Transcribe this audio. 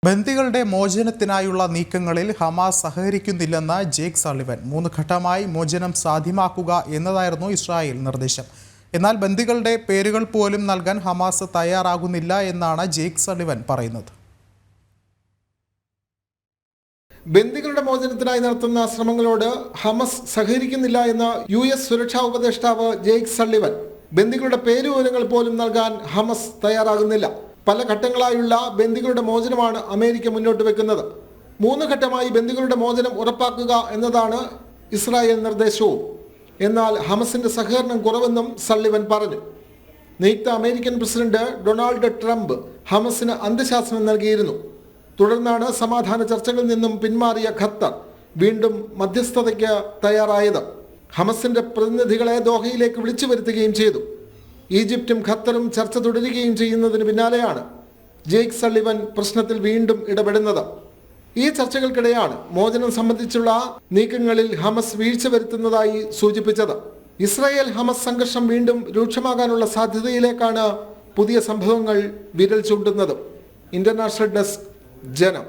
ബന്ദികളുടെ മോചനത്തിനായുള്ള നീക്കങ്ങളിൽ Hamas സഹകരിക്കുന്നില്ലെന്ന് Jake Sullivan. 3 ഘട്ടമായി മോചനം സാധ്യമാക്കുക എന്നതായിരുന്നു ഇസ്രായേൽ നിർദ്ദേശം. എന്നാൽ ബന്ദികളുടെ പേരുകൾ പോലും നൽകാൻ ഹമാസ് തയ്യാറാകുന്നില്ല എന്നാണ് ജേക്ക് സള്ളിവൻ പറയുന്നത്. ബന്ദികളുടെ മോചനത്തിനായി നടത്തുന്ന ശ്രമങ്ങളോട് ഹമാസ് സഹകരിക്കുന്നില്ല എന്ന US സുരക്ഷാ ഉപദേഷ്ടാവ് ജേക്ക് സള്ളിവൻ. ബന്ദികളുടെ പേരുവിവരങ്ങൾ പോലും നൽകാൻ ഹമാസ് തയ്യാറാകുന്നില്ല. പല ഘട്ടങ്ങളായുള്ള ബന്ദികളുടെ മോചനമാണ് അമേരിക്ക മുന്നോട്ട് വെക്കുന്നത്. 3 ഘട്ടമായി ബന്ദികളുടെ മോചനം ഉറപ്പാക്കുക എന്നതാണ് ഇസ്രായേൽ നിർദ്ദേശവും. എന്നാൽ ഹമാസിന്റെ സഹകരണം കുറവെന്നും സള്ളിവൻ പറഞ്ഞു. നിയുക്ത അമേരിക്കൻ പ്രസിഡന്റ് ഡൊണാൾഡ് ട്രംപ് ഹമാസിന് അന്ത്യശാസനം നൽകിയിരുന്നു. തുടർന്നാണ് സമാധാന ചർച്ചകളിൽ നിന്നും പിന്മാറിയ ഖത്തർ വീണ്ടും മധ്യസ്ഥതയ്ക്ക് തയ്യാറായത്. ഹമാസിന്റെ പ്രതിനിധികളെ ദോഹയിലേക്ക് വിളിച്ചു വരുത്തുകയും ചെയ്തു. ഈജിപ്തും ഖത്തറും ചർച്ച തുടരുകയും ചെയ്യുന്നതിന് പിന്നാലെയാണ് ജേക്ക് സള്ളിവൻ പ്രശ്നത്തിൽ വീണ്ടും ഇടപെടുന്നത്. ഈ ചർച്ചകൾക്കിടെയാണ് മോചനം സംബന്ധിച്ചുള്ള നീക്കങ്ങളിൽ ഹമാസ് വീഴ്ച വരുത്തുന്നതായി സൂചിപ്പിച്ചത്. ഇസ്രായേൽ ഹമാസ് സംഘർഷം വീണ്ടും രൂക്ഷമാകാനുള്ള സാധ്യതയിലേക്കാണ് പുതിയ സംഭവങ്ങൾ വിരൽ ചൂണ്ടുന്നത്. ഇന്റർനാഷണൽ ഡെസ്ക്, ജനം.